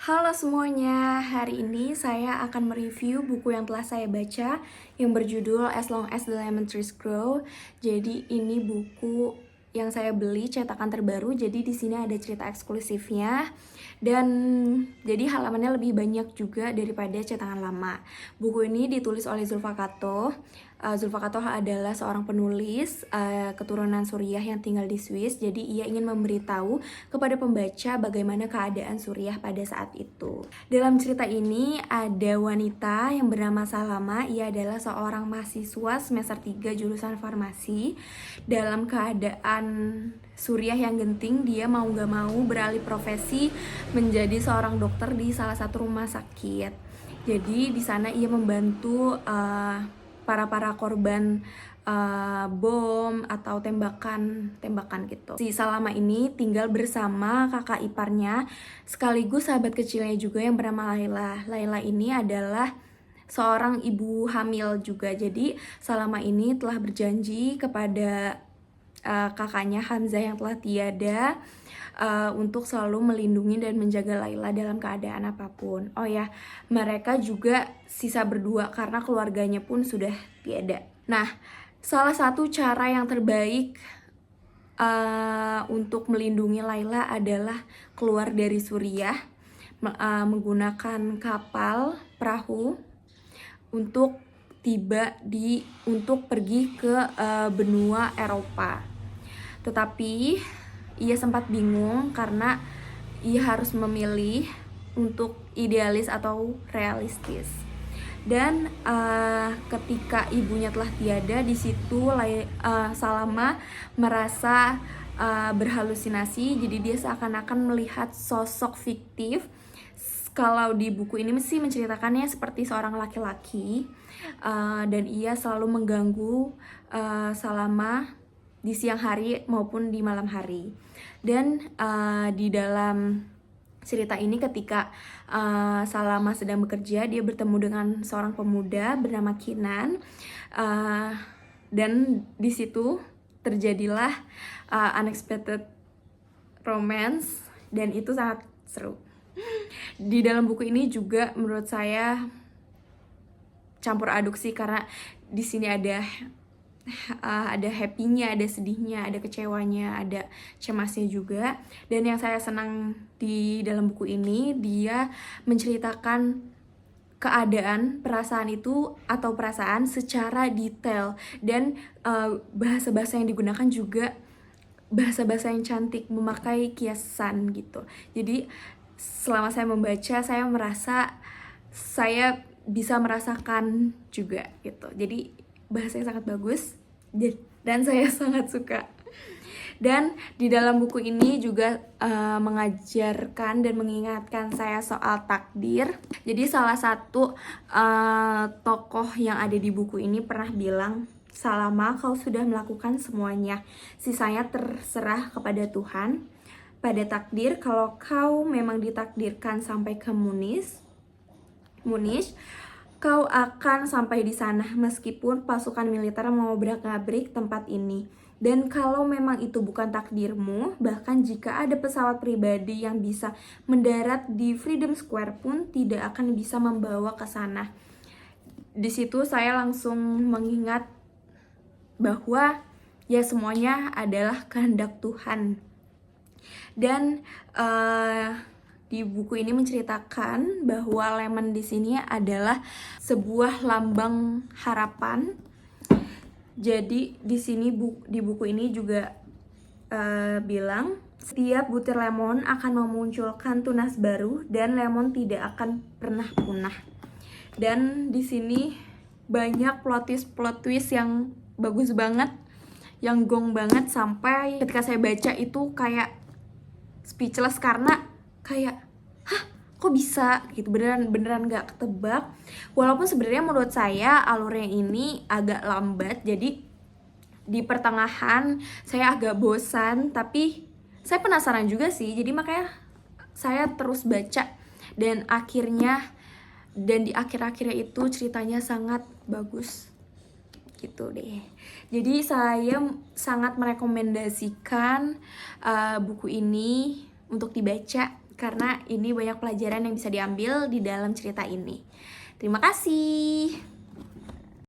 Halo semuanya, hari ini saya akan mereview buku yang telah saya baca yang berjudul As Long as the Lemon Trees Grow. Jadi ini buku yang saya beli cetakan terbaru, jadi di sini ada cerita eksklusifnya dan jadi halamannya lebih banyak juga daripada cetakan lama. Buku ini ditulis oleh Zulfa Katoh. Zulfa Katoh adalah seorang penulis keturunan Suriah yang tinggal di Swiss. Jadi ia ingin memberitahu kepada pembaca bagaimana keadaan Suriah pada saat itu. Dalam cerita ini ada wanita yang bernama Salama. Ia adalah seorang mahasiswa semester 3 jurusan farmasi. Dalam keadaan Suriah yang genting, dia mau gak mau beralih profesi menjadi seorang dokter di salah satu rumah sakit. Jadi di sana ia membantu para korban bom atau tembakan gitu. Si Salama ini tinggal bersama kakak iparnya sekaligus sahabat kecilnya juga yang bernama Laila. Laila ini adalah seorang ibu hamil juga. Jadi Salama ini telah berjanji kepada kakaknya Hamzah yang telah tiada untuk selalu melindungi dan menjaga Laila dalam keadaan apapun. Oh ya, mereka juga sisa berdua karena keluarganya pun sudah tiada. Nah, salah satu cara yang terbaik untuk melindungi Laila adalah keluar dari Suriah menggunakan kapal perahu untuk pergi ke benua Eropa. Tetapi ia sempat bingung karena ia harus memilih untuk idealis atau realistis. Dan ketika ibunya telah tiada, di situ Salama merasa berhalusinasi. Jadi dia seakan-akan melihat sosok fiktif. Kalau di buku ini mesti menceritakannya seperti seorang laki-laki dan ia selalu mengganggu Salama di siang hari maupun di malam hari. Dan di dalam cerita ini ketika Salama sedang bekerja, dia bertemu dengan seorang pemuda bernama Kinan dan di situ terjadilah unexpected romance dan itu sangat seru. Di dalam buku ini juga menurut saya campur aduk sih, karena di sini ada happy-nya, ada sedihnya, ada kecewanya, ada cemasnya juga. Dan yang saya senang di dalam buku ini, dia menceritakan keadaan perasaan itu atau perasaan secara detail dan bahasa-bahasa yang digunakan juga bahasa-bahasa yang cantik, memakai kiasan gitu. Jadi selama saya membaca, saya merasa saya bisa merasakan juga gitu. Jadi bahasanya sangat bagus dan saya sangat suka. Dan di dalam buku ini juga mengajarkan dan mengingatkan saya soal takdir. Jadi salah satu tokoh yang ada di buku ini pernah bilang, "Salama, kau sudah melakukan semuanya. Sisanya terserah kepada Tuhan. Pada takdir, kalau kau memang ditakdirkan sampai ke Munich, kau akan sampai di sana meskipun pasukan militer mau obrak-abrik tempat ini. Dan kalau memang itu bukan takdirmu, bahkan jika ada pesawat pribadi yang bisa mendarat di Freedom Square pun tidak akan bisa membawa ke sana." Di situ saya langsung mengingat bahwa ya semuanya adalah kehendak Tuhan. Dan di buku ini menceritakan bahwa lemon di sini adalah sebuah lambang harapan. Jadi di sini di buku ini juga bilang setiap butir lemon akan memunculkan tunas baru dan lemon tidak akan pernah punah. Dan di sini banyak plot twist yang bagus banget, yang gong banget, sampai ketika saya baca itu kayak speechless karena kayak kok bisa gitu, beneran gak ketebak. Walaupun sebenarnya menurut saya alurnya ini agak lambat, jadi di pertengahan saya agak bosan, tapi saya penasaran juga sih, jadi makanya saya terus baca dan di akhir-akhirnya itu ceritanya sangat bagus gitu deh. Jadi saya sangat merekomendasikan buku ini untuk dibaca karena ini banyak pelajaran yang bisa diambil di dalam cerita ini. Terima kasih.